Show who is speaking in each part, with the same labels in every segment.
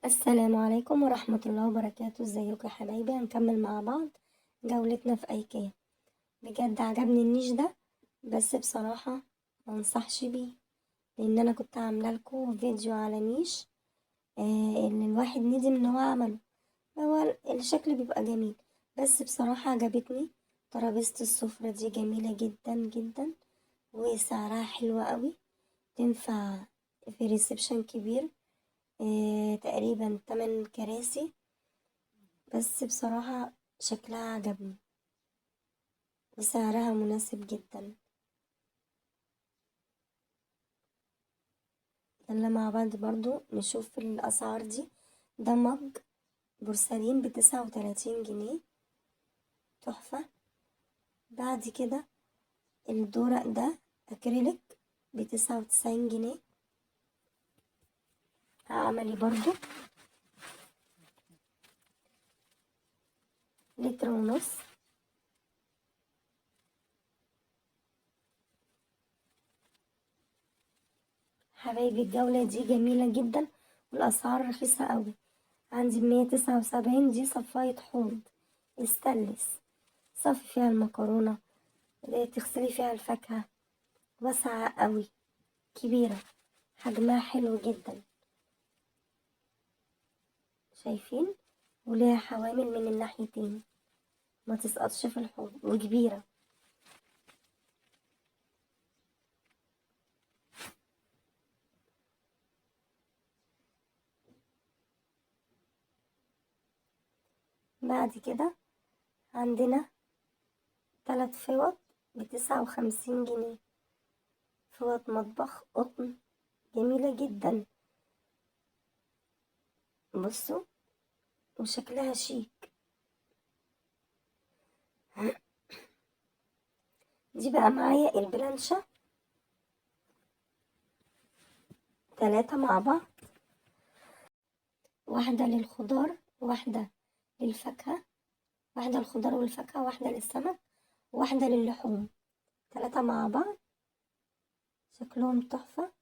Speaker 1: السلام عليكم ورحمة الله وبركاته. ازيكم يا حبايبي؟ هنكمل مع بعض جولتنا في ايكيا. بجد عجبني النيش ده، بس بصراحة ما انصحش بيه، لان انا كنت عامله لكم فيديو على نيش اللي الواحد ندم ان هو عمله. هو الشكل بيبقى جميل، بس بصراحة عجبتني. ترابيزة السفرة دي جميلة جدا جدا، وسعرها حلو قوي، تنفع في ريسبشن كبير. تقريبا 8 كراسي، بس بصراحة شكلها عجبني وسعرها مناسب جدا. يلا مع بعض برضو نشوف الأسعار دي. ده مج بورسلين ب39 جنيه، تحفة. بعد كده الدورق ده أكريليك ب99 جنيه، عملي برضو، لتر ونص. حبايبي الجولة دي جميلة جدا، والأسعار رخيصة قوي. عندي ب179، دي صفاية حوض استانلس، صفي فيها المكرونة، تغسلي فيها الفاكهة، واسعة قوي، كبيرة، حجمها حلو جدا، شايفين؟ وليها حوامل من الناحيتين، ما تسقطش في الحوض، وكبيرة. بعد كده عندنا 3 فوط ب59 جنيه، فوط مطبخ قطن، جميلة جدا. بصوا، وشكلها شيك. دي بقى معايا البلانشة، 3 مع بعض، واحدة للخضار، واحدة للفاكهة، واحدة للخضار والفاكهة، واحدة للسمك، واحدة للحوم، 3 مع بعض، شكلهم تحفة.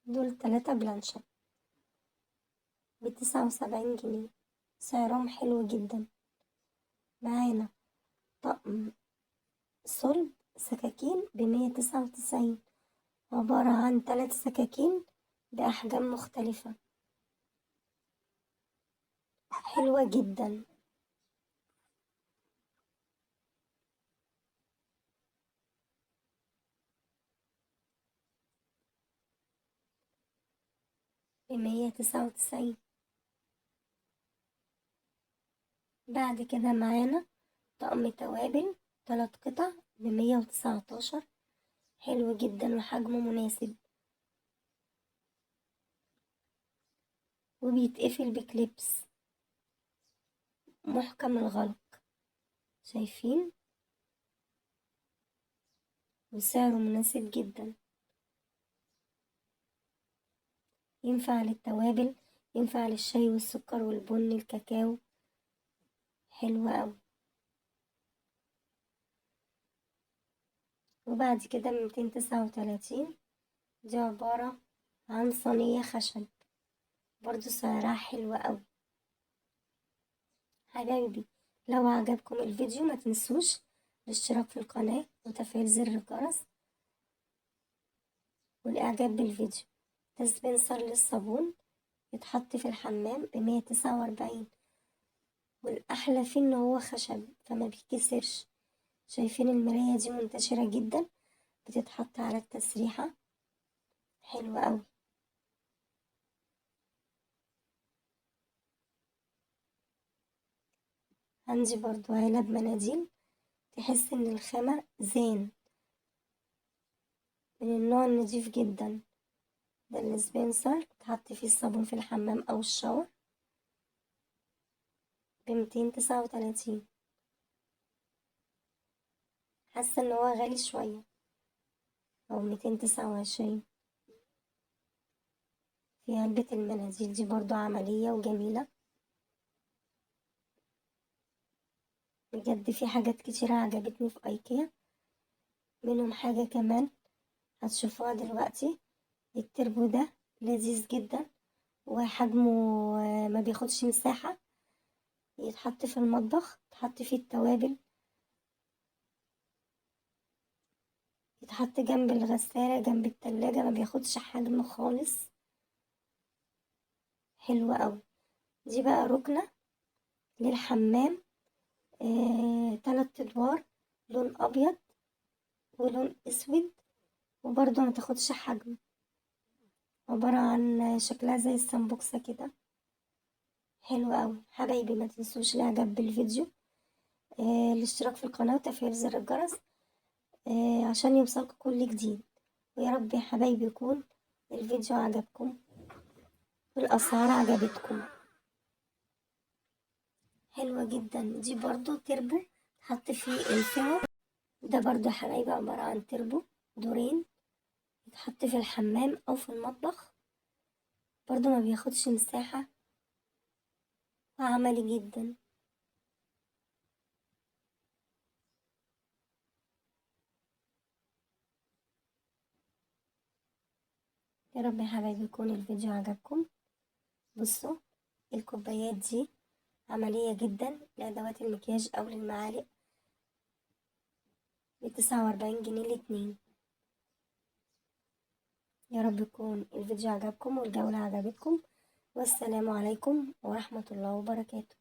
Speaker 1: دول 3 بلانشة ب79 جنيه، سعرهم حلو جدا. معانا طقم صلب سكاكين ب199، عبارة عن 3 سكاكين بأحجام مختلفة، حلوة جدا. ب199. بعد كده معانا طقم توابل 3 قطع ب119، حلو جدا وحجمه مناسب، وبيتقفل بكليبس محكم الغلق، شايفين؟ وسعره مناسب جدا، ينفع للتوابل، ينفع للشاي والسكر والبن الكاكاو، حلوة أوي. وبعد كده 239، دي عبارة عن صينية خشب، برضو سعرها حلو أوي. حبايبي لو عجبكم الفيديو ما تنسوش الاشتراك في القناة وتفعيل زر الجرس والإعجاب بالفيديو. ديسبنسر للصابون يتحط في الحمام ب149، والأحلى فيه إن هو خشب فما بيكسرش. شايفين المراية دي منتشرة جدا، بتتحط على التسريحة، حلوة أوي. عندي برضو علب مناديل، تحس إن الخامة زين، من النوع النضيف جدا. ده السبنسر تحط فيه الصابون في الحمام أو الشاور ب239. حاسة إن هو غالي شوية، أو 229. في علبة المناديل دي برضو عملية وجميلة، بجد في حاجات كتيرة عجبتني في ايكيا، منهم حاجة كمان هتشوفوها دلوقتي. التربو ده لذيذ جدا وحجمه ما بياخدش مساحة، يتحط في المطبخ، يتحط فيه التوابل، يتحط جنب الغسالة جنب التلاجة، ما بياخدش حجم خالص. حلو قوي. دي بقى ركنة للحمام، 3 ادوار، لون ابيض ولون اسود، وبرضه ما تاخدش حجم، عبارة عن شكلها زي السمبوكسة كده. حلو قوي حبايبي، ما تنسوش الاعجاب بالفيديو، الاشتراك في القناة وتفعيل زر الجرس عشان يوصلكوا كل جديد. ويا رب يا حبايبي يكون الفيديو عجبكم والاسعار عجبتكم. حلوة جدا. دي برضو تربو تحط فيه الفرن، ده برضو يا حبايبي عبارة عن تربو دورين، يتحط في الحمام او في المطبخ، برضو ما بياخدش مساحة وعملي جدا. يا رب يا حبايبي يكون الفيديو عجبكم. بصوا الكوبايات دي عملية جدا لأدوات المكياج أو للمعالق، ب49 جنيه الاتنين. يا رب يكون الفيديو عجبكم والجولة عجبتكم، والسلام عليكم ورحمة الله وبركاته.